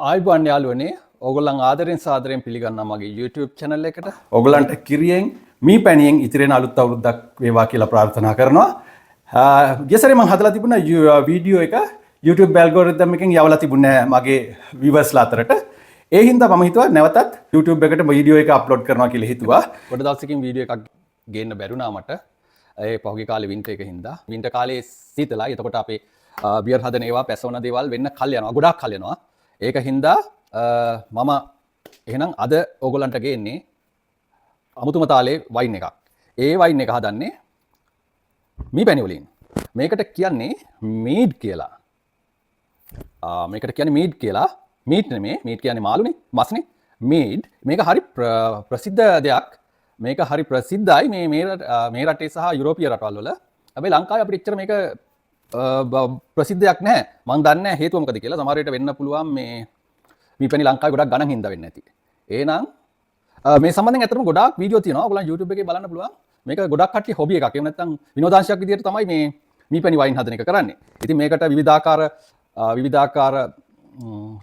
ආයිබෝන් යාළුවනේ ඔයගොල්ලන් ආදරෙන් සාදරයෙන් පිළිගන්නවා මගේ YouTube channel එකට. ඔයගොල්ලන්ට කිරියෙන් මී පැණියෙන් ඉතිරෙන අලුත් අවුරුද්දක් වේවා කියලා ප්‍රාර්ථනා කරනවා. ගියසරේ මම හදලා තිබුණා වීඩියෝ එක YouTube algorithm එකෙන් යවලා තිබුණේ මගේ viewers අතරට. ඒ හින්දා මම හිතුවා නැවතත් YouTube එකට වීඩියෝ එක අප්ලෝඩ් කරනවා කියලා හිතුවා. පොඩ දවසකින් වීඩියෝ එකක් ගේන්න බැරුණා මට. ඒ පහුගිය කාලේ වින්ටර් එක හින්දා. වින්ටර් කාලේ සීතලයි. එතකොට අපේ බියර් හදන ඒවා පැසවන දේවල් වෙන්න කල් යනවා. ගොඩාක් කල් යනවා. ඒක හින්දා මම එහෙනම් අද ඕගොල්ලන්ට ගේන්නේ අමුතුම තාලේ වයින් එකක්. ඒ වයින් එක හදන්නේ මී පැණි වලින්. මේකට කියන්නේ මීඩ් කියලා. මේකට කියන්නේ මීඩ් කියලා. මීට් නෙමෙයි. මීට් කියන්නේ මාළුනේ, මස්නේ. මීඩ්. මේක හරි ප්‍රසිද්ධ දෙයක්. මේක හරි ප්‍රසිද්ධයි මේ රටේ සහ යුරෝපීය රටවල් වල. හැබැයි ලංකාවේ අපිට එච්චර මේක ප්‍රසිද්ධයක් නැහැ. මම දන්නේ නැහැ හේතුව මොකද කියලා. සමහර විට වෙන්න පුළුවන් මේ පැණි ලංකාවේ ගොඩක් ගණන් හින්දා වෙන්නේ නැති. එහෙනම් මේ සම්බන්ධයෙන් ඇත්තටම ගොඩාක් වීඩියෝ තියෙනවා. ඔයගොල්ලන් YouTube එකේ බලන්න පුළුවන්. මේක ගොඩක් කට්ටිය හොබි එකක්. එහෙම නැත්නම් විනෝදාංශයක් විදිහට තමයි මේ මී පැණි වයින් හදන එක කරන්නේ. ඉතින් මේකට විවිධාකාර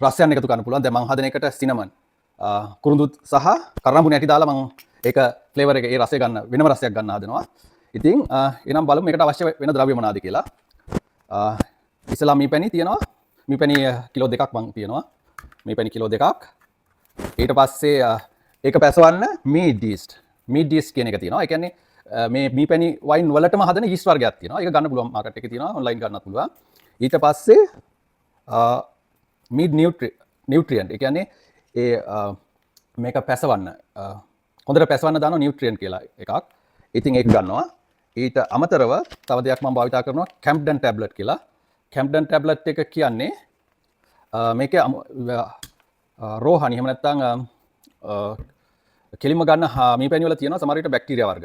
රසයන් එකතු කරන්න පුළුවන්. දැන් මම හදන එකට සිනමන් කුරුඳු සහ කරනඹුන ඇටි දාලා මම ඒක ෆ්ලේවර් එක ඒ රසය ගන්න වෙනම රසයක් ගන්න හදනවා. ඉතින් එනම් බලමු මේකට අවශ්‍ය වෙන ද්‍රව්‍ය මොනවාද කියලා. ඉස්සලා මී පැණි තියෙනවා. මී පැණි කිලෝ 2ක් මං තියෙනවා. මී පැණි කිලෝ 2ක්. ඊට පස්සේ ඒක පැසවන්න මීඩ් යීස්ට් කියන එක තියෙනවා. ඒ කියන්නේ මේ මී පැණි වයින් වලටම හදන යීස්ට් වර්ගයක් තියෙනවා. ඒක ගන්න පුළුවන් මාකට් එකේ තියෙනවා. ඔන්ලයින් ගන්නත් පුළුවන්. ඊට පස්සේ මීඩ් නියුට්‍රියන්ට්. ඒ කියන්නේ මේක පැසවන්න හොඳට පැසවන්න දාන නියුට්‍රියන්ට් කියලා එකක්. ඉතින් ඒක ගන්නවා. ඊට අමතරව තව දෙයක් මම භාවිතා කරනවා කැම්ප්ඩන් ටැබ්ලට් කියලා. කැම්ප්ඩන් ටැබ්ලට් එක කියන්නේ මේකේ රෝහණ එහෙම නැත්නම් කෙලින්ම ගන්න මී පැණි වල තියෙනවා සමහර විට බැක්ටීරියා වර්ග.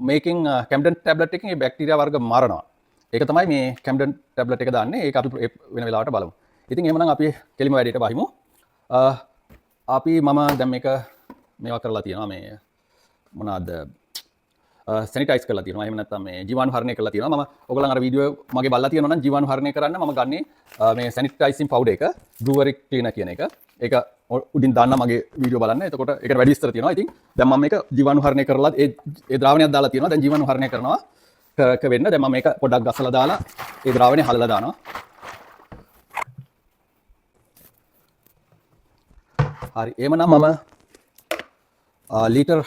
මේකෙන් කැම්ප්ඩන් ටැබ්ලට් එකෙන් මේ බැක්ටීරියා වර්ග මරනවා. ඒක තමයි මේ කැම්ප්ඩන් ටැබ්ලට් එක දාන්නේ. ඒක අපි වෙන වෙලාවට බලමු. ඉතින් එහෙමනම් අපි කෙලින්ම වැඩේට බහිමු. මම දැන් මේක මේවා කරලා තියෙනවා මේ මොනවාද සැනිටයිස් කරලා තියෙනවා. එහෙම නැත්නම් මේ ජීවාණුහරණය කරලා තියෙනවා. මම ඔයගොල්ලන් අර වීඩියෝ මගේ බලලා තියෙනවා නම් ජීවාණුහරණය කරන්න මම ගන්නේ මේ සැනිටයිසින් පවුඩර් එක බ්‍රූවරි ක්ලීනර් කියන එක. ඒක උඩින් දාන්න මගේ වීඩියෝ බලන්න. එතකොට ඒකට වැඩි විස්තර තියෙනවා. ඉතින් දැන් මම මේක ජීවාණුහරණය කරලා ඒ ද්‍රාවණයක් දාලා තියෙනවා. දැන් ජීවාණුහරණය කරනවා වෙන්න. දැන් මම මේක පොඩ්ඩක් ගසලා දාලා ඒ ද්‍රාවණය හලලා දානවා. හරි. එහෙමනම් මම ලීටර්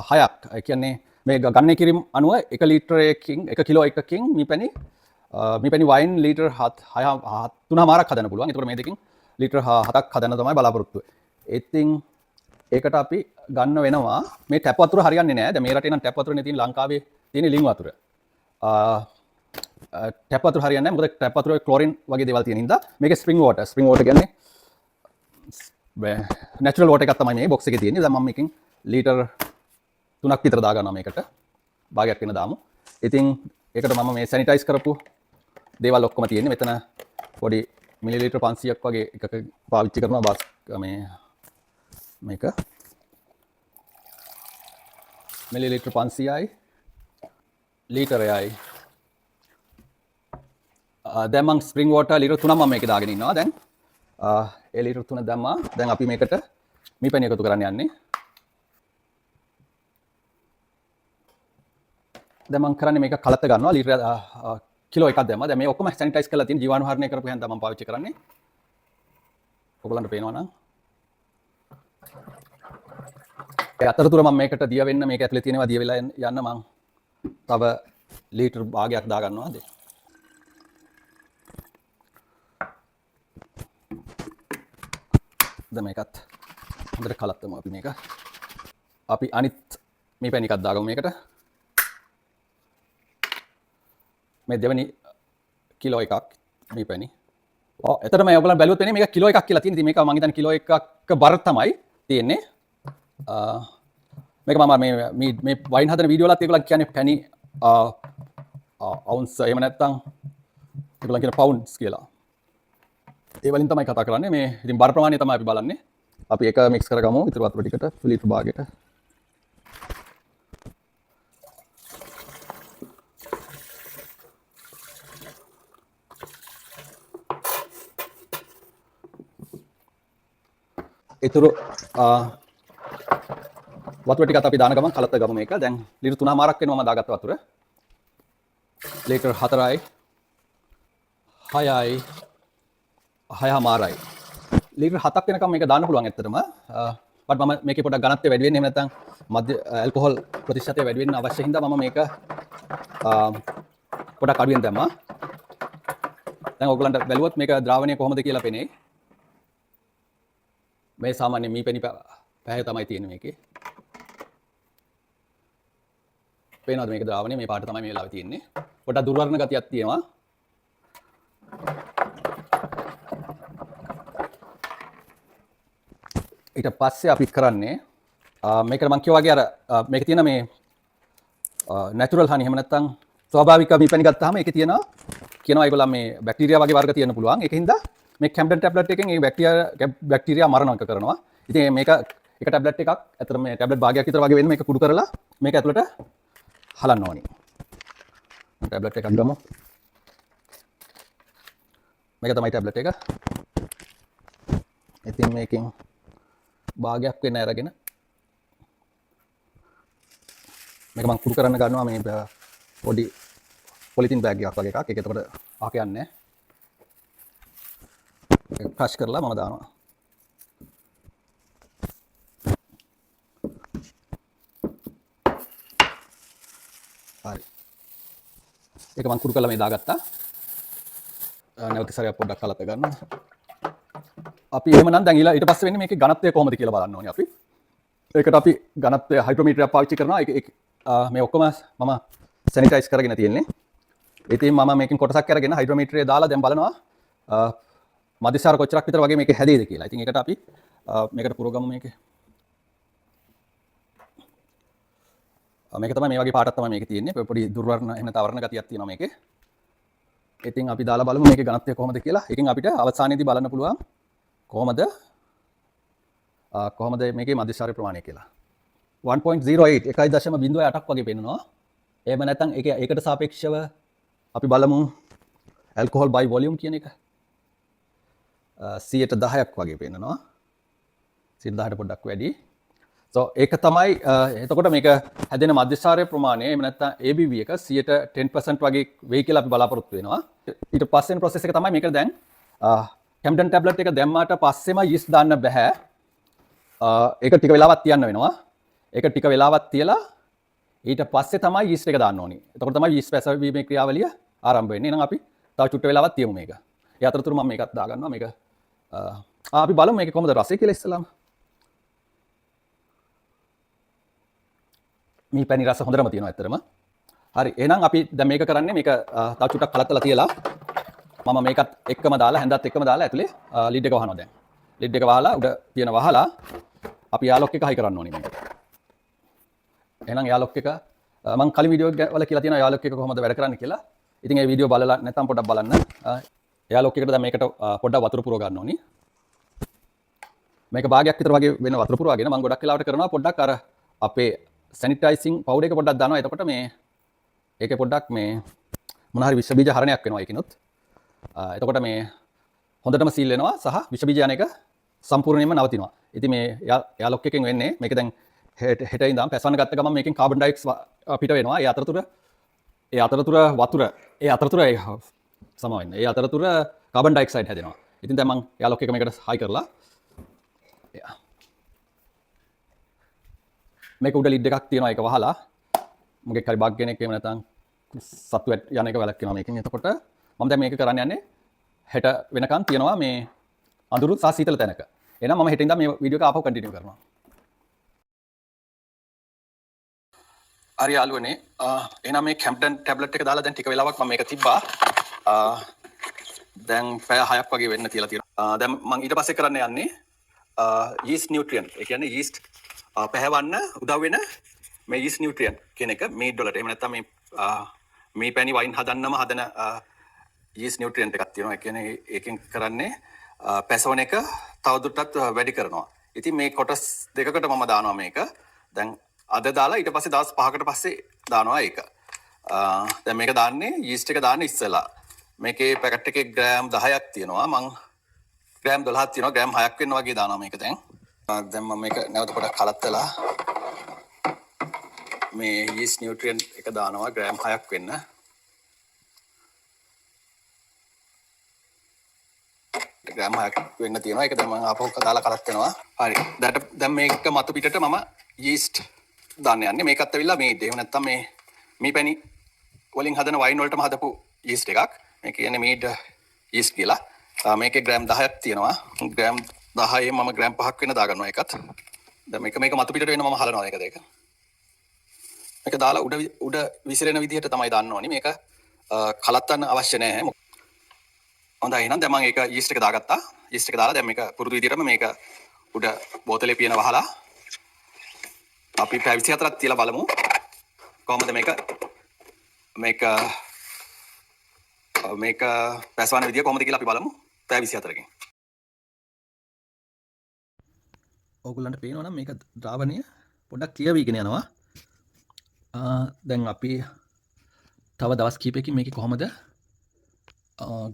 6ක් ඒ කියන්නේ මේ ගන්නේ කිරිම අනුව 1 ලීටරයකින් 1 කිලෝ එකකින් මී පැණි වයින් ලීටර් 3මාරක් හදන්න පුළුවන්. ඒතකොට මේ දෙකෙන් ලීටර් 7ක් හදන්න තමයි බලාපොරොත්තු වෙන්නේ. ඉතින් ඒකට අපි ගන්න වෙනවා මේ ටැප් වතුර හරියන්නේ නැහැ. දැන් මේ රටේ නම් ටැප් වතුරනේ තියෙන ලංකාවේ තියෙන ලිං වතුර. ටැප් වතුර හරියන්නේ නැහැ. මොකද ටැප් වතුරේ ක්ලෝරින් වගේ දේවල් තියෙන හින්දා මේක ස්ප්‍රින්ග් වෝටර්. ස්ප්‍රින්ග් වෝටර් කියන්නේ නැචරල් වෝටර් එකක් තමයි මේ බොක්ස් එකේ තියෙන්නේ. දැන් මම මේකෙන් ලීටර් 3ක් විතර දාගන්නවා මේකට. භාගයක් වෙන දාමු. ඉතින් ඒකට මම මේ සැනිටයිස් කරපු දේවල් ඔක්කොම තියෙන්නේ. මෙතන පොඩි මිලිලීටර් 500ක් වගේ එකක පාවිච්චි කරනවා මේක. මිලිලීටර් 500යි ලීටරයයි. දැන් මම ස්ප්‍රින්ග් වෝටර් ලීටර් 3ක් මම මේකේ දාගෙන ඉන්නවා දැන්. ඒ ලීටර් 3 දැම්මා. දැන් අපි මේකට මී පැණි එකතු කරන්න යන්නේ. දැන් මම කරන්නේ මේක කලත ගන්නවා ලීටර් කිලෝ එකක් දැම්මා. දැන් මේ ඔක්කොම සැනිටයිස් කරලා තියෙන ජීවාණුහරණය කරපු හැන් තමයි මම පාවිච්චි කරන්නේ. ඔයගොල්ලන්ට පේනවා නම්. ඒ අතරතුර මම මේකට දිය වෙන්න මේක ඇතුලේ තියෙනවා දිය වෙලා යන්න මම තව ලීටර් භාගයක් දා ගන්නවා. දැන් මේකත් හොඳට කලත්තමු අපි මේක. අපි අනිත් මේ පැණි එකක් දාගමු මේකට. මේ දෙවෙනි කිලෝ එකක් මේ පැණි. එතකොට මම ඔයගොල්ලන් බැලුවොත් එන්නේ මේක කිලෝ එකක් කියලා තියෙන. ඉතින් මේක මම හිතන්නේ කිලෝ එකක බර තමයි තියෙන්නේ. මේක මම මේ වයින් හදන වීඩියෝ වලත් ඒගොල්ලන් කියන්නේ පැණි අවුන්ස් එහෙම නැත්නම් ඒගොල්ලන් කියන පවුන්ඩ්ස් කියලා. ඒ වලින් තමයි කතා කරන්නේ. මේ ඉතින් බර ප්‍රමාණය තමයි අපි බලන්නේ. අපි ඒක මික්ස් කරගමු ඉතුරු වතුර ටිකට ලීටර් භාගයට. ඉතුරු වතුර ටිකත් අපි දාන ගමන් කලත ගමු මේක. දැන් ලීටර් 3මාරක් වෙනවා මම දාගත්ත වතුර. ලීටර් 4යි 6යි 6මාරයි. ලීටර් 7ක් වෙනකම් මේක දාන්න පුළුවන් ඇත්තටම. බට් මම මේකේ පොඩක් ඝනත්වය වැඩි වෙන්නේ එහෙම නැත්නම් මධ්‍ය ඇල්කොහොල් ප්‍රතිශතය වැඩි වෙන්න අවශ්‍ය හින්දා මම මේක පොඩක් අඩුවෙන් දැම්මා. දැන් ඔයගලන්ට බැලුවොත් මේක ද්‍රාවණය කොහොමද කියලා පෙනේ. මේ සාමාන්‍ය මීපැණි පැහැය තමයි තියෙන්නේ මේකේ. පේනවද මේක ද්‍රාවණය මේ පාට තමයි මේ වෙලාවේ තියෙන්නේ. පොඩක් දුර්වර්ණ ගතියක් තියෙනවා. ඊට පස්සේ අපි කරන්නේ මේකට මම කිව්වා වගේ අර මේකේ තියෙන මේ නැචරල් හනි එහෙම නැත්නම් ස්වාභාවික මීපැණි ගත්තාම ඒකේ තියෙනවා කියනවා ඒගොල්ලන් මේ බැක්ටීරියා වගේ වර්ග තියෙන්න පුළුවන්. ඒකින්ද මේ කැම්ඩන් ටැබ්ලට් එකෙන් ඒ බැක්ටීරියා මරණක කරනවා. ඉතින් මේක එක ටැබ්ලට් එකක් ඇත්තට මේ ටැබ්ලට් භාගයක් විතර වගේ වෙන මේක කුඩු කරලා මේක ඇතුළට හලන්න ඕනි. ටැබ්ලට් එකක් ගමු. මේක තමයි ටැබ්ලට් එක. ඉතින් මේකෙන් භාගයක් වෙන අරගෙන මේක මම කුඩු කරන්න ගන්නවා මේ පොඩි පොලිතින් බෑග් එකක් වගේ එකක්. ඒක එතකොට ආක යන්නේ නැහැ. ක්‍රෂ් කරලා මම දානවා. හරි. ඒක මම කුඩු කරලා මේ දාගත්තා. නැවත සැරයක් පොඩ්ඩක් කලත ගන්නවා. අපි එහෙමනම් දැන් ඊට පස්සේ වෙන්නේ මේකේ ඝනත්වය කොහොමද කියලා බලන්න ඕනේ අපි. ඒකට අපි ඝනත්වය හයිඩ්‍රෝමීටරයක් පාවිච්චි කරනවා. ඒක මේ ඔක්කොම මම සැනිටයිස් කරගෙන තියෙන්නේ. ඉතින් මම මේකෙන් කොටසක් අරගෙන හයිඩ්‍රෝමීටරේ දාලා දැන් බලනවා මධ්‍යස්ථාර කොච්චරක් විතර වගේ මේකේ හැදෙයිද කියලා. ඉතින් ඒකට අපි මේකට පුරවගමු මේකේ. මේක තමයි මේ වගේ පාටක් තමයි මේකේ තියෙන්නේ. පොඩි දුර්වර්ණ එහෙම තවරණ ගතියක් තියෙනවා මේකේ. ඉතින් අපි දාලා බලමු මේකේ ඝනත්වය කොහොමද කියලා. ඒකෙන් අපිට අවසානයේදී බලන්න පුළුවන් කොහොමද මේකේ මධ්‍යස්ථාර ප්‍රමාණය කියලා. 1.08 1.08ක් වගේ පෙන්නනවා. එහෙම නැත්නම් ඒකට සාපේක්ෂව අපි බලමු ඇල්කොහොල් බයි වොලියුම් කියන එක 10%ක් වගේ පෙන්නනවා. 10%ට පොඩ්ඩක් වැඩි. so ඒක තමයි එතකොට මේක හැදෙන මධ්‍යස්ථාරයේ ප්‍රමාණය එහෙම නැත්නම් ABV එක 10% වගේ වෙයි කියලා අපි බලාපොරොත්තු වෙනවා. ඊට පස්සේ වෙන process එක තමයි මේක දැන් කැම්ඩන් ටැබ්ලට් එක දැම්මාට පස්සෙම යීස්ට් දාන්න බෑ. ඒක ටික වෙලාවක් තියන්න වෙනවා. ඒක ටික වෙලාවක් තියලා ඊට පස්සේ තමයි යීස්ට් එක දාන්න ඕනේ. එතකොට තමයි යීස්ට් පැසවීමේ ක්‍රියාවලිය ආරම්භ වෙන්නේ. එහෙනම් අපි තව චුට්ට වෙලාවක් තියමු මේක. ඒ අතරතුර මම මේකත් දාගන්නවා. මේක අපි බලමු මේක කොහොමද රසය කියලා ඉස්සෙල්ලාම. මේ පැණි රස හොඳටම තියෙනවා ඇත්තටම. හරි. එහෙනම් අපි දැන් මේක කරන්නේ මේක තව චුට්ටක් කලත්තලා තියලා මම මේකත් එක්කම දාලා හැන්දත් එක්කම දාලා ඇතුලේ ලිඩ් එක වහනවා දැන්. ලිඩ් එක වහලා උඩ තියෙන වහලා අපි යාලොක් එක හයි කරන්න ඕනේ මේක. එහෙනම් යාලොක් එක මම කලින් වීඩියෝ වල කියලා තියෙනවා යාලොක් එක කොහොමද වැඩ කරන්නේ කියලා. ඉතින් ඒ වීඩියෝ බලලා නැත්නම් පොඩ්ඩක් බලන්න. යාලොක් එකට දැන් මේකට පොඩ්ඩක් වතුර පුරව ගන්න ඕනි. මේක භාගයක් විතර වගේ වෙන වතුර පුරවගෙන මම ගොඩක් වෙලාවට කරනවා පොඩ්ඩක් අර අපේ සැනිටයිසිං පවුඩර් එක පොඩ්ඩක් දානවා. එතකොට මේ ඒකේ පොඩ්ඩක් මේ මොන හරි විෂ බීජ හරණයක් වෙනවා ඒකිනුත්. එතකොට මේ හොඳටම සීල් වෙනවා සහ විෂ බීජ යන එක සම්පූර්ණයෙන්ම නවතිනවා. ඉතින් මේ යාලොක් එකෙන් වෙන්නේ මේක දැන් හෙට ඉඳන් පැසවන්න ගත්ත ගමන් මේකෙන් කාබන් ඩයොක්සයිඩ් පිට වෙනවා. ඒ අතරතුර වතුර සම වෙන්නේ. ඒ අතරතුර කාබන් ඩයොක්සයිඩ් හැදෙනවා. ඉතින් දැන් මම යාලොක් එක මේකට හයි කරලා මේක උඩ ලිඩ් එකක් තියෙනවා ඒක වහලා මොකෙක් හරි බග් කෙනෙක් එහෙම නැත්නම් සත්තු යන එක වැළක්වනවා මේකෙන්. එතකොට මම දැන් මේක කරන්න යන්නේ හෙට වෙනකන් තියනවා මේ අඳුරු සහ සීතල තැනක. එහෙනම් මම හෙට ඉඳන් මේ වීඩියෝ එක ආපහු කන්ටිනියු කරනවා. හරි යාළුවනේ එහෙනම් මේ කැම්ඩන් ටැබ්ලට් එක දාලා දැන් ටික වෙලාවක් මම මේක තිබ්බා. දැන් පැය 6ක් වගේ වෙන්න තියලා තියෙනවා. දැන් මම ඊට පස්සේ කරන්න යන්නේ යීස්ට් නියුට්‍රියන්ට්. ඒ කියන්නේ යීස්ට් පැහැවන්න උදව් වෙන මේ යීස්ට් නියුට්‍රියන්ට් කියන එක මීඩ් වලට එහෙම නැත්නම් මේ පැණි වයින් හදන්නම හදන යීස්ට් නියුට්‍රියන්ට් එකක් තියෙනවා. ඒ කියන්නේ ඒකෙන් කරන්නේ පැසවන එක තවදුරටත් වැඩි කරනවා. ඉතින් මේ කොටස් දෙකකට මම දානවා මේක. දැන් අද දාලා ඊට පස්සේ දවස් 5කට පස්සේ දානවා ඒක. දැන් මේක දාන්නේ යීස්ට් එක දාන්න ඉස්සෙල්ලා. මේකේ පැකට් එකේ ග්‍රෑම් 10ක් තියෙනවා. මං ග්‍රෑම් 12ක් තියෙනවා. ග්‍රෑම් 6ක් වෙන්න වගේ දානවා මේක දැන්. දැන් මම මේක නැවත පොඩක් කලත්තලා මේ yeast nutrient එක දානවා ග්‍රෑම් 6ක් වෙන්න. ග්‍රෑම් 6ක් වෙන්න තියෙනවා. ඒක දැන් මම ආපහු දාලා කලත් වෙනවා. හරි. දැන් මේක මතු පිටට මම yeast දාන්න යන්නේ. මේකත් ඇවිල්ලා මේ එහෙම නැත්තම් මේ පැණි වලින් හදන වයින් වලටම හදපු yeast එකක්. මේ කියන්නේ mead yeast කියලා. මේකේ ග්‍රෑම් 10ක් තියෙනවා. ග්‍රෑම් 10න් මම ග්‍රෑම් 5ක් වෙන දාගන්නවා ඒකත්. දැන් මේක මතු පිටට වෙන මම හලනවා ඒක දෙක. මේක දාලා උඩ විසිරෙන විදිහට තමයි දාන්න ඕනි. මේක කලත්තන්න අවශ්‍ය නැහැ. හොඳයි එහෙනම් දැන් මම ඒක yeast එක දාගත්තා. yeast එක දාලා දැන් මේක පුරුදු විදිහටම මේක උඩ බෝතලේ පියන වහලා අපි පැය 24ක් තියලා බලමු. කොහොමද මේක පැසවන විදිය කොහොමද කියලා අපි බලමු පැය 24කින්. ඔයගොල්ලන්ට පේනවා නම් මේක ද්‍රාවණය පොඩ්ඩක් ක්ලියර් වීගෙන යනවා. දැන් අපි තව දවස් කිහිපයකින් මේකේ කොහොමද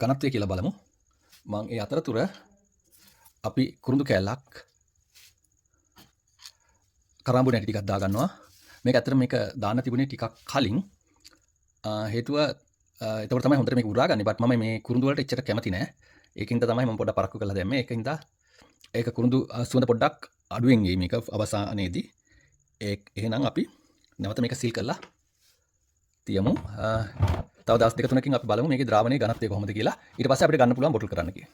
ඝනත්වය කියලා බලමු. මම ඒ අතරතුර අපි කුරුඳු කෑල්ලක් කරාඹු නැටි ටිකක් දා ගන්නවා. මේක ඇත්තට මේක දාන්න තිබුණේ ටිකක් කලින්. හේතුව එතකොට තමයි හොඳට මේක උරාගන්නේ. බට් මම මේ කුරුඳු වලට එච්චර කැමති නෑ. ඒකින්ද තමයි මම පොඩ්ඩක් පරක්කු කරලා දැම්මේ. ඒකින්ද ඒක කුරුඳු සුවඳ පොඩ්ඩක් අඩුවෙන් ගියේ මේක අවසානයේදී. එහෙනම් අපි නැවත මේක සීල් කරලා තියමු. තව දවස් දෙක තුනකින් අපි බලමු මේකේ ද්‍රාවණයේ ඝනත්වය කොහොමද කියලා. ඊට පස්සේ අපිට ගන්න පුළුවන් බොටල් කරන්න කියලා.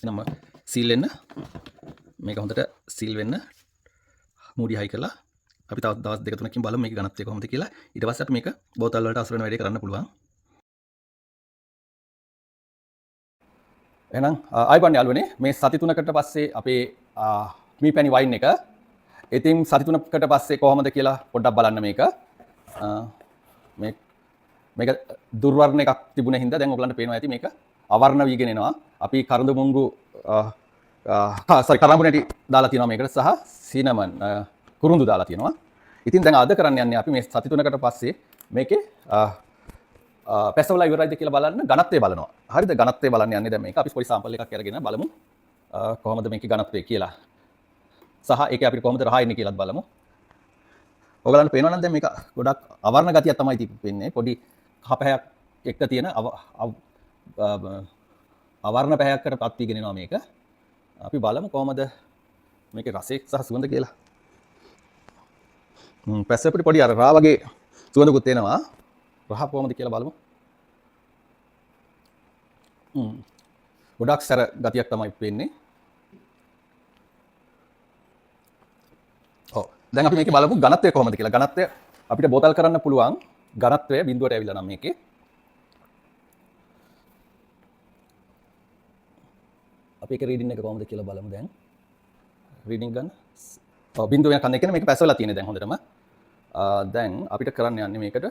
එහෙනම් සීල් වෙන්න මේක හොඳට සීල් වෙන්න මූඩි හයි කරලා අපි තව දවස් දෙක තුනකින් බලමු මේකේ ඝනත්වය කොහොමද කියලා. ඊට පස්සේ අපි මේක බෝතල් වලට අසුරන වැඩේ කරන්න පුළුවන්. එහෙනම් ආයිබන් යාළුවනේ මේ සති 3කට පස්සේ අපේ මී පැණි වයින් එක ඉතින් සති 3කට පස්සේ කොහොමද කියලා පොඩ්ඩක් බලන්න මේක. මේක දුර්වර්ණ එකක් තිබුණ හින්දා දැන් ඔයගලන්ට පේනවා ඇති මේක අවර්ණ වීගෙන එනවා. අපි කරඬු මුංගු කරාඹු නැටි දාලා තියෙනවා මේකට සහ සිනමන් කුරුඳු දාලා තියෙනවා. ඉතින් දැන් අද කරන්න යන්නේ අපි මේ සති 3කට පස්සේ මේකේ පැසවලා ඉවරයිද කියලා බලන්න ඝනත්වය බලනවා. හරිද? ඝනත්වය බලන්න යන්නේ දැන් මේක අපි පොඩි සාම්පල් එකක් අරගෙන බලමු කොහොමද මේකේ ඝනත්වය කියලා. සහ ඒක අපිට කොහොමද රහ එන්නේ කියලාත් බලමු. ඔයගලන්ට පේනවා නම් දැන් මේක ගොඩක් අවර්ණ ගතියක් තමයි තිබෙන්නේ. පොඩි කහ පැහැයක් එක්ක තියෙන අවර්ණ පැහැයකට පත් වීගෙන එනවා මේක. අපි බලමු කොහොමද මේකේ රසය සහ සුවඳ කියලා. පැස්සපිට පොඩි අර රා වගේ සුවඳකුත් එනවා. රහ කොහොමද කියලා බලමු. ගොඩක් සැර ගතියක් තමයි පේන්නේ. දැන් අපි මේකේ බලමු ඝනත්වය කොහොමද කියලා. ඝනත්වය අපිට බෝතල් කරන්න පුළුවන්. ඝනත්වය බිඳුවට ඇවිල්ලා නම් මේකේ. අපි ඒක රීඩින් එක කොහොමද කියලා බලමු දැන්. රීඩින් ගන්න. බිඳුව වෙනකන් එකනේ මේක පැසවලා තියෙන්නේ දැන් හොඳටම. දැන් අපිට කරන්න යන්නේ මේකට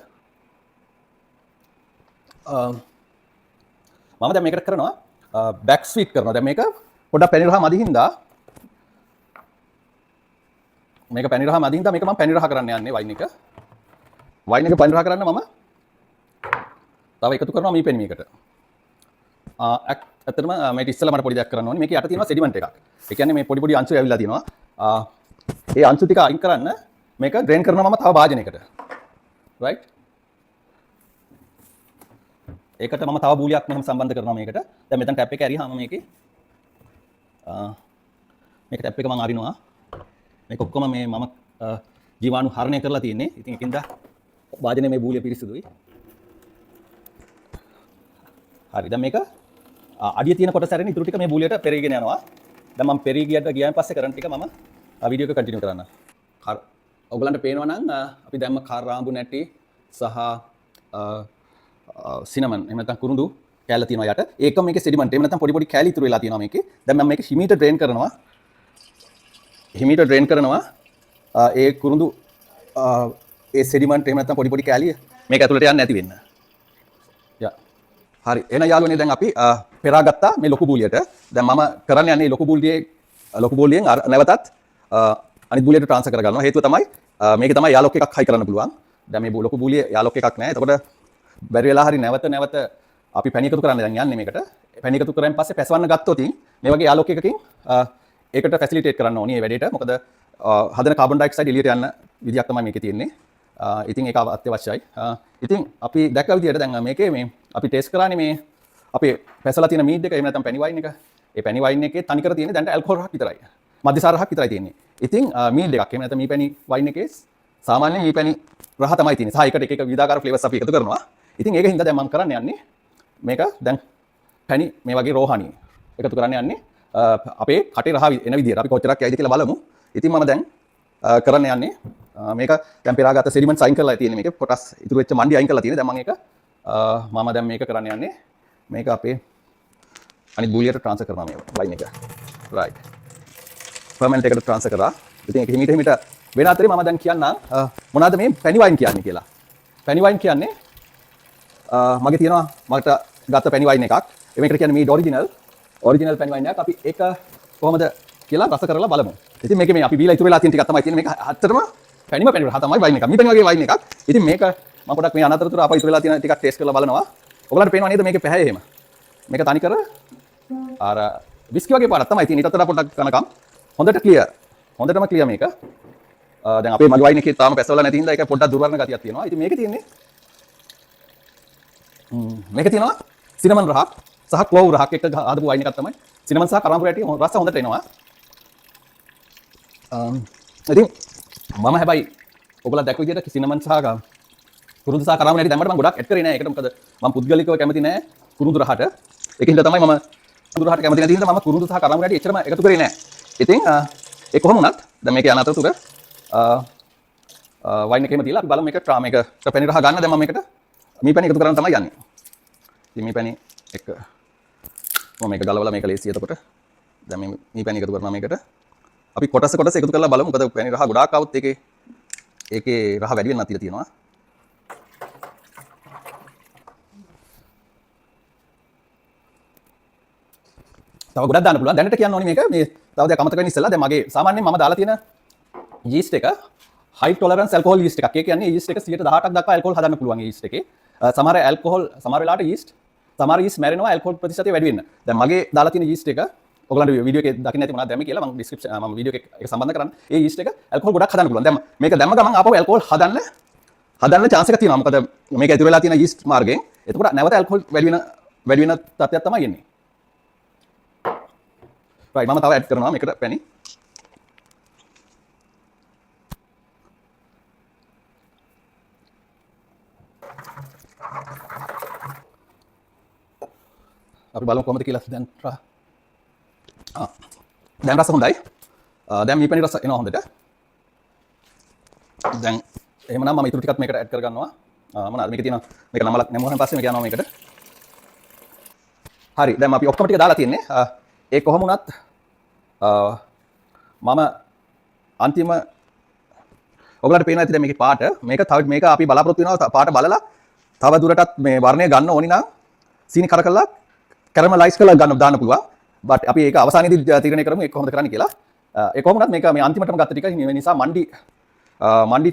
මම දැන් මේකට කරනවා බෑක් ස්වීට් කරනවා. දැන් මේක පොඩ්ඩක් පැණි රහ මදි හින්දා මේක පැණි රහ මදි හින්දා මේක මම පැණි රහ කරන්න යන්නේ වයින් එක. වයින් එක පැණි රහ කරන්න මම තව එකතු කරනවා මේ පැණි මේකට. ඇත්තටම මේක ඉස්සෙල්ලා මට පොඩි දෙයක් කරන්න ඕනේ. මේක යට තියෙනවා සෙඩිමන්ට් එකක්. ඒ කියන්නේ මේ පොඩි අංශු ඇවිල්ලා තියෙනවා. ඒ අංශු ටික අයින් කරන්න මේක ඩ්‍රේන් කරනවා මම තව භාජනයකට. රයිට්? ඒකට මම තව බූලියක් මෙහෙම සම්බන්ධ කරනවා මේකට. දැන් මෙතන ටැප් එක ඇරියාම මේකේ මේක ටැප් එක මම අරිනවා. මේක ඔක්කොම මේ මම ජීවාණු හරණය කරලා තියෙන්නේ. ඉතින් ඒකින්ද වාදනයේ මේ බූලිය පිරිසිදුයි. හරි. දැන් මේක අඩිය තියෙන කොටස ඇරෙන ඉතුරු ටික මේ බූලියට පෙරීගෙන යනවා. දැන් මම පෙරී ගියාන් පස්සේ කරන ටික මම වීඩියෝ එක කන්ටිනියු කරන්න. ඔයගලන්ට පේනවා නම් අපි දැම්ම කරාඹු නැටි සහ සිනමන් එහෙම නැත්නම් කුරුඳු කෑල්ල තියෙනවා යට. ඒක මේකේ සෙඩිමන්ට්. එහෙම නැත්නම් පොඩි කෑලි ඉතුරු වෙලා තියෙනවා මේකේ. දැන් මම මේක හිමීට ඩ්‍රේන් කරනවා. ඒ කුරුඳු ඒ සෙඩිමන්ට් එහෙම නැත්නම් පොඩි කෑලි මේක ඇතුළට යන්නේ නැති වෙන්න. යා. හරි. එහෙනම් යාළුවනේ දැන් අපි පෙරාගත්තා මේ ලොකු බූලියට. දැන් මම කරන්න යන්නේ ලොකු බූලියෙන් නැවතත් අනිත් බූලියට ට්‍රාන්ස්ෆර් කරගන්නවා. හේතුව තමයි මේකේ තමයි යාලොක් එකක් හයි කරන්න පුළුවන්. දැන් මේ ලොකු බූලියේ යාලොක් එකක් නැහැ. එතකොට බැරි වෙලා හරි නැවත අපි පැණි එකතු කරන්න දැන් යන්නේ මේකට. පැණි එකතු කරාන් පස්සේ පැසවන්න ගත්තොත් මේ වගේ යාලොක් එකකින් ඒකට ෆැසිලිටේට් කරන්න ඕනේ මේ වැඩේට. මොකද හදන කාබන් ඩයොක්සයිඩ් එළියට යන විදියක් තමයි මේකේ තියෙන්නේ. ඉතින් ඒක අත්‍යවශ්‍යයි. ඉතින් අපි දැක්ක විදියට දැන් මේකේ මේ අපි ටෙස්ට් කරානේ මේ අපේ පැසලා තියෙන මීට් එක එහෙම නැත්නම් පැණි වයින් එක. ඒ පැණි වයින් එකේ තනිකර තියෙන්නේ දැන්ට ඇල්කොහොල් රහක් විතරයි. මධ්‍යසාර රහක් විතරයි තියෙන්නේ. ඉතින් මීට් එකක් එහෙම නැත්නම් මේ පැණි වයින් එකේ සාමාන්‍යයෙන් මේ පැණි රහ තමයි තියෙන්නේ. සහ එකට එක විවිධාකාර ෆ්ලේවර්ස් අපි එකතු කරනවා. ඉතින් ඒක හින්දා දැන් මම කරන්න යන්නේ මේක දැන් පැණි මේ වගේ රෝහණී එකතු කරන්න යන්නේ අපේ කටේ රහ එන විදියට. අපි කොච්චරක් යයිද කියලා බලමු. ඉතින් මම දැන් කරන්න යන්නේ මේක දැන් පෙරාගත සෙඩිමන්ට්ස් අයින් කරලා තියෙන්නේ මේක කොටස් ඉතුරු වෙච්ච මණ්ඩි අයින් කරලා තියෙන්නේ. දැන් මම ඒක මම දැන් මේක කරන්න යන්නේ මේක අපේ අනිත් බූලියට ට්‍රාන්ස්ෆර් කරනවා මේ වයින් එක. රයිට්. ෆර්මන්ට් එකට ට්‍රාන්ස්ෆර් කරා. ඉතින් ඒක හිමීට හිමීට වෙන අතරේ මම දැන් කියන්නම් මොනවද මේ පැණි වයින් කියන්නේ කියලා. පැණි වයින් කියන්නේ මගේ තියෙනවා මට ගත්ත පැණි වයින් එකක්. මේකට කියන්නේ මේ ඔරිජිනල් පැණි වයින් එකක්. අපි ඒක කොහොමද කියලා රස කරලා බලමු. ඉතින් මේකේ මේ අපි බීලා ඉතුරු වෙලා තියෙන ටිකක් තමයි තියෙන්නේ. මේක ඇත්තටම පැණිම පැණි රහ තමයි වයින් එක. මේ පැණි වගේ වයින් එකක්. ඉතින් මේක මම පොඩක් මේ අනතරතුර අපා ඉතුරු වෙලා තියෙන ටිකක් ටෙස්ට් කරලා බලනවා. ඔයගලන්ට පේනව නේද මේකේ පැහැ එහෙම. මේක තනි කර අර විස්කි වගේ පාටක් තමයි තියෙන්නේ. ඊටත් වඩා පොඩක් කනකම් හොඳට ක්ලියර්. හොඳටම ක්ලියර් මේක. දැන් අපේ මගේ වයින් එකේ තාම පැසවලා නැති හින්දා ඒක පොඩ්ඩක් දුර්වර්ණ ගතියක් තියෙනවා. ඉතින් මේකේ තියෙන්නේ මේකේ තියෙනවා සිනමන් රහක් සහ ක්ලෝව් රහක් එක්ක හදපු වයින් එකක් තමයි. සිනමන් සහ කරාඹු රැටි රස හොඳට එනවා. ඉතින් මම හැබැයි ඔයගොල්ලෝ දැක්ක විදිහට සිනමන් සහ කුරුඳු සහ කරාඹු රැටි දැම්මට මම ගොඩක් ඇඩ් කරේ නෑ. ඒකට මොකද මම පුද්ගලිකව කැමති නෑ කුරුඳු රහට. ඒකින්ද තමයි මම කුරුඳු රහට කැමති නැති හින්දා මම කුරුඳු සහ කරාඹු රැටි එච්චරම එකතු කරේ නෑ. ඉතින් ඒ කොහොම වුණත් දැන් මේකේ අනතුර වයින් එකේම තියලා අපි බලමු මේක මේක පැණි රහ ගන්න. දැන් මම මේකට මේ පැණි එකතු කරන්න තමයි යන්නේ. ඉතින් මේ පැණි එක මම මේක ගලවලා මේක ලේසියි. එතකොට දැන් මේ පැණි එකතු කරනවා මේකට. අපි කොටස එකතු කරලා බලමු. මොකද පැණි රහ ගොඩාක් આવුත් ඒකේ රහ වැඩි වෙන්නත් ඉඩ තියෙනවා. තව ගොඩක් දාන්න පුළුවන්. දැනට කියන්න ඕනේ මේක මේ තව දෙයක් අමතක වෙන්න ඉස්සෙල්ලා දැන් මගේ සාමාන්‍යයෙන් මම දාලා තියෙන යීස්ට් එක high tolerance alcohol yeast එකක්. ඒ කියන්නේ යීස්ට් එක 118ක් දක්වා ඇල්කොහොල් හදන්න පුළුවන් යීස්ට් එකේ. සමහර වෙලාවට යීස්ට් සමහර යීස්ට් මැරෙනවා ඇල්කොහොල් ප්‍රතිශතය වැඩි වෙන්න. දැන් මගේ දාලා තියෙන යීස්ට් එක ඔයගලන්ට වීඩියෝ එකේ දකින්න ඇති මොනවද දැම්මේ කියලා මම ඩිස්ක්‍රිප්ෂන් මම වීඩියෝ එක සම්බන්ධ කරන්න. ඒ යීස්ට් එක ඇල්කොහොල් ගොඩක් හදන්න පුළුවන්. දැන් මේක දැම්ම ගමන් ආපහු ඇල්කොහොල් හදන්න chance එකක් තියෙනවා. මොකද මේක ඉතුරු වෙලා තියෙන යීස්ට් මාර්ගයෙන්. එතකොට නැවත ඇල්කොහොල් වැඩි වෙන තත්ත්වයක් තමයි එන්නේ. right මම තව ඇඩ් කරනවා මේකට පැණි. අපි බලමු කොහොමද කියලා. දැන් රස හොඳයි. දැන් මේ පැණි රස එනවා හොඳට. දැන් එහෙමනම් මම ඊටු ටිකක් මේකට ඇඩ් කර ගන්නවා. මොනවාද මේකේ තියෙනවා මේක නමලක් නැමුවාන් පස්සේ මේක යනවා මේකට. හරි දැන් අපි ඔක්කොම ටික දාලා තියෙන්නේ. ඒ කොහොම වුණත් මම අන්තිම ඔයගලන්ට පේනවා ඇති දැන් මේකේ පාට මේක අපි බලාපොරොත්තු වෙනවා පාට බලලා තව දුරටත් මේ වර්ණය ගන්න ඕනි නම් සීනි කරකලා කැරමලයිස් කරලා ගන්න දාන්න පුළුවන්. බට් අපි ඒක අවසානයේදී තීරණය කරමු ඒක කොහොමද කරන්න කියලා. ඒ කොහොම වුණත් මේක මේ අන්තිමටම ගත්ත ටික නිසා මණ්ඩි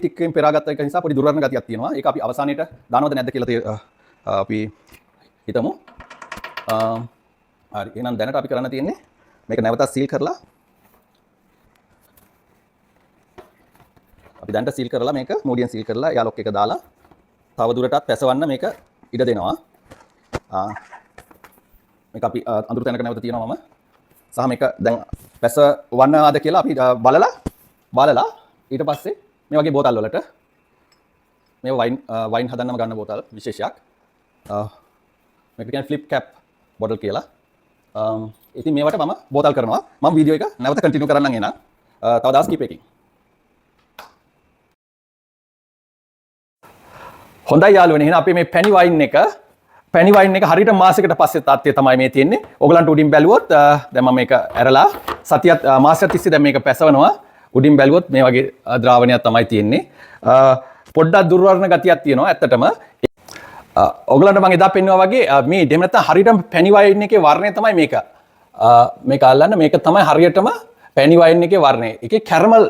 ටිකෙන් පෙරාගත්ත එක නිසා පොඩි දුර්වර්ණ ගතියක් තියෙනවා. ඒක අපි අවසානයේට දානවද නැද්ද කියලා අපි හිතමු. හරි එහෙනම් දැනට අපි කරන්න තියෙන්නේ මේක නැවතත් සීල් කරලා අපි දැන්ට සීල් කරලා මේක මෝඩියෙන් සීල් කරලා එයා ලොක් එක දාලා තව දුරටත් පැසවන්න මේක ඉඩ දෙනවා. මේක අපි අඳුරු තැනක නැවත තියනවා මම. සහ මේක දැන් පැසවන්නද කියලා අපි බලලා ඊට පස්සේ මේ වගේ බෝතල් වලට මේ වයින් හදන්නම ගන්න බෝතල් විශේෂයක්. මේක කියන්නේ ෆ්ලිප් කැප් බොටල් කියලා. ඉතින් මේවට මම බෝතල් කරනවා. මම වීඩියෝ එක නැවත කන්ටිනියු කරන්නම් එනං. තව දවස් කිහිපයකින්. හොඳයි යාළුවනේ. එහෙනම් අපි මේ පැණි වයින් එක හරියට මාසයකට පස්සේ තාත්තේ තමයි මේ තියෙන්නේ. ඔයගලන්ට උඩින් බැලුවොත් දැන් මම මේක ඇරලා මාසයක් තිස්සේ දැන් මේක පැසවනවා. උඩින් බැලුවොත් මේ වගේ ද්‍රාවණයක් තමයි තියෙන්නේ. පොඩ්ඩක් දුර්වර්ණ ගතියක් තියෙනවා ඇත්තටම. ඔයගලන්ට මම එදා පෙන්වුවා වගේ මේ දෙම නැත්නම් හරියටම පැණි වයින් එකේ වර්ණය තමයි මේක. මේක අල්ලන්න මේක තමයි හරියටම පැණි වයින් එකේ වර්ණය. ඒකේ කැරමල්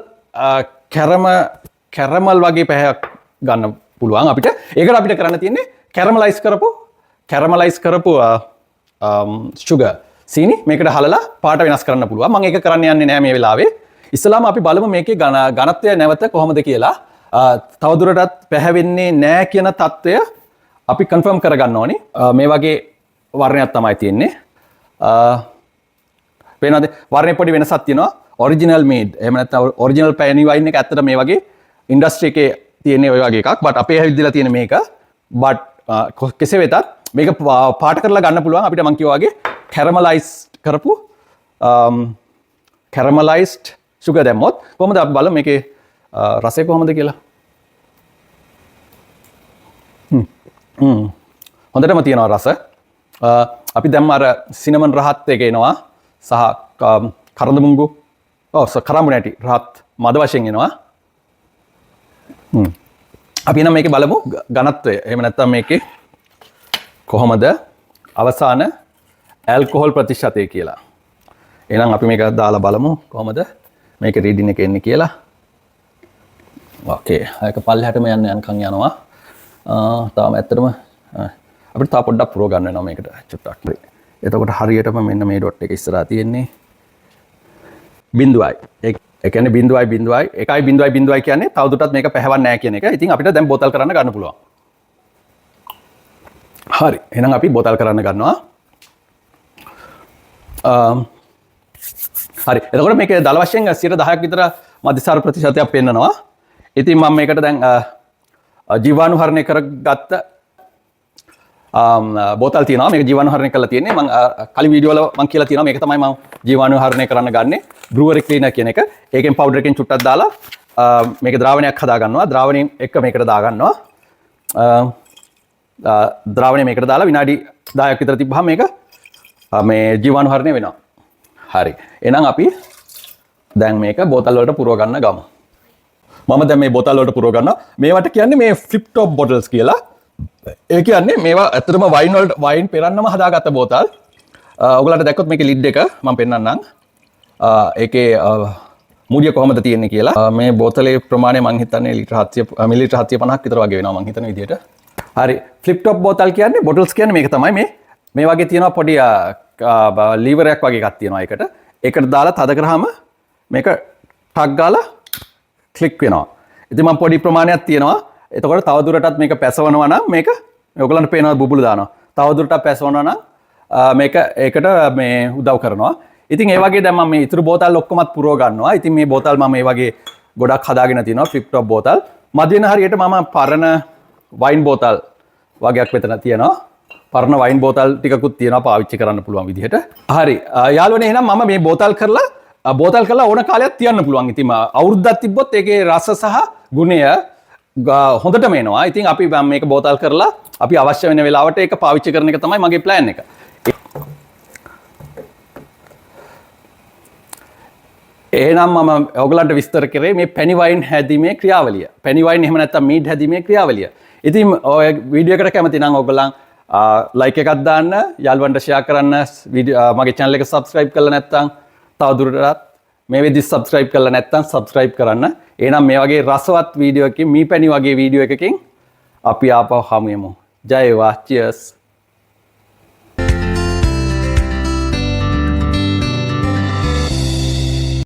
වගේ පැහැයක් ගන්න පුළුවන් අපිට. ඒකට අපිට කරන්න තියෙන්නේ කැරමලයිස් කරපු sugar සීනි මේකට හලලා පාට වෙනස් කරන්න පුළුවන්. මම ඒක කරන්න යන්නේ නැහැ මේ වෙලාවේ. ඉස්සලාම අපි බලමු මේකේ ඝනත්වය නැවත කොහොමද කියලා. තවදුරටත් පැහැවෙන්නේ නැහැ කියන తত্ত্বය අපි කන්ෆර්ම් කරගන්න ඕනි. මේ වගේ වර්ණයක් තමයි තියෙන්නේ. පේනවාද? වර්ණේ පොඩි වෙනසක් තියෙනවා. Original made. එහෙම නැත්නම් ඔරිජිනල් පැණි වයින් එක ඇත්තට මේ වගේ ඉන්ඩස්ට්‍රි එකේ තියෙන ඔය වගේ එකක්. බට් අපේ හැවිද්දලා තියෙන මේක. බට් කෙසේ වෙතත් මේක පාට කරලා ගන්න පුළුවන් අපිට මං කිව්වා වගේ කැරමලයිස්ඩ් කරපු කැරමලයිස්ඩ් sugar දැම්මොත් කොහොමද අපි බලමු මේකේ රසය කොහොමද කියලා. හොඳටම තියෙනවා රස. අපි දැම්ම අර සිනමන් රහත් එක එනවා සහ කරඳමුංගු කරඹු නැටි රහත් මද වශයෙන් එනවා. අපි නම් මේකේ බලමු ඝනත්වය. එහෙම නැත්නම් මේකේ කොහොමද අවසාන ඇල්කොහොල් ප්‍රතිශතය කියලා. එහෙනම් අපි මේක දාලා බලමු කොහොමද මේක රීඩින් එක එන්නේ කියලා. ඕකේ. ඒක පල්ලෙහාටම යනකම් යනවා. තාම ඇත්තටම අපිට තා පොඩ්ඩක් පුරව ගන්න වෙනවා මේකට චුට්ටක්. එතකොට හරියටම මෙන්න මේ ඩොට් එක ඉස්සරහා තියෙන්නේ 0යි. ඒ කියන්නේ 0.0යි කියන්නේ තවදුරටත් මේක පැහැවන්නේ නැහැ කියන එක. ඉතින් අපිට දැන් බෝතල් කරන්න ගන්න පුළුවන්. හරි. එහෙනම් අපි බෝතල් කරන්න ගන්නවා. හරි. එතකොට මේකේ දල වශයෙන් 10ක් විතර මධ්‍යස්ථාර ප්‍රතිශතයක් පෙන්නනවා. ඉතින් මම මේකට දැන් ජීවාණුහරණය කරගත්ත බෝතල් තියෙනවා. මේක ජීවාණුහරණය කරලා තියෙන්නේ. මම කලින් වීඩියෝ වල මම කියලා තියෙනවා මේක තමයි මම ජීවාණුහරණය කරන්න ගන්නෙ. බ්‍රූවරි ක්ලීනර් කියන එක. ඒකෙන් පවුඩර් එකෙන් චුට්ටක් දාලා මේක ද්‍රාවණයක් හදා ගන්නවා. ද්‍රාවණයෙන් එක්ක මේකට දා ගන්නවා. ද්‍රාවණය මේකට දාලා විනාඩි 10ක් විතර තිබ්බහම මේක මේ ජීවාණුහරණය වෙනවා. හරි. එහෙනම් අපි දැන් මේක බෝතල් වලට පුරව ගන්න ගමු. මම දැන් මේ බෝතල් වලට පුරව ගන්නවා. මේවට කියන්නේ මේ ෆ්ලිප් টොප් බොටල්ස් කියලා. ඒ කියන්නේ මේවා ඇත්තටම වයින් පෙරන්නම හදාගත්ත බෝතල්. ඔයගලන්ට දැක්කොත් මේකේ ලිඩ් එක මම පෙන්නන්නම්. ඒකේ මූඩිය කොහොමද තියෙන්නේ කියලා. මේ බෝතලේ ප්‍රමාණය මම හිතන්නේ මිලිලිටර් 750ක් විතර වගේ වෙනවා මම හිතන විදිහට. හරි. ෆ්ලිප් টොප් බෝතල් කියන්නේ බොටල්ස් කියන්නේ මේක තමයි මේ වගේ තියෙනවා පොඩි ලීවරයක් වගේ එකක් තියෙනවා ඒකට. ඒකට දාලා තද කරාම මේක ටක් ගාලා ක්ලික් වෙනවා. ඉතින් මම පොඩි ප්‍රමාණයක් තියෙනවා. එතකොට තවදුරටත් මේක පැසවනවා නම් මේක ඔයගලන්ට පේනවා බුබුලු දානවා. තවදුරටත් පැසවනවා නම් මේක ඒකට මේ උදව් කරනවා. ඉතින් ඒ වගේ දැන් මම මේ ඉතුරු බෝතල් ඔක්කොමත් පුරව ගන්නවා. ඉතින් මේ බෝතල් මම මේ වගේ ගොඩක් හදාගෙන තිනවා ෆ්ලිප් টොප් බෝතල්. මදි වෙන හරියට මම පරණ වයින් බෝතල් වගේක් මෙතන තියෙනවා. පරණ වයින් බෝතල් ටිකකුත් තියෙනවා පාවිච්චි කරන්න පුළුවන් විදිහට. හරි. යාළුවනේ එහෙනම් මම මේ බෝතල් කරලා ඕන කාලයක් තියන්න පුළුවන්. ඉතින් අවුරුද්දක් තිබ්බොත් ඒකේ රස සහ ගුණය හොඳටම එනවා. ඉතින් අපි මේක බෝතල් කරලා අපි අවශ්‍ය වෙන වෙලාවට ඒක පාවිච්චි කරන එක තමයි මගේ ප්ලෑන් එක. එහෙනම් මම ඔයගලන්ට විස්තර කරේ මේ පැණි වයින් හැදීමේ ක්‍රියාවලිය. පැණි වයින් එහෙම නැත්නම් මීඩ් හැදීමේ ක්‍රියාවලිය. ඉතින් ඔය වීඩියෝ එකට කැමති නම් ඔයගලන් ලයික් එකක් දාන්න, යාළුවන්ට ෂෙයා කරන්න, මගේ channel එක subscribe කරලා නැත්නම් තවදුරටත් මේ වෙද්දි subscribe කරලා නැත්නම් subscribe කරන්න. එහෙනම් මේ වගේ රසවත් වීඩියෝ එකකින් මී පැණි වගේ වීඩියෝ එකකින් අපි ආපහු හමු යමු. ජය වේවා. cheers.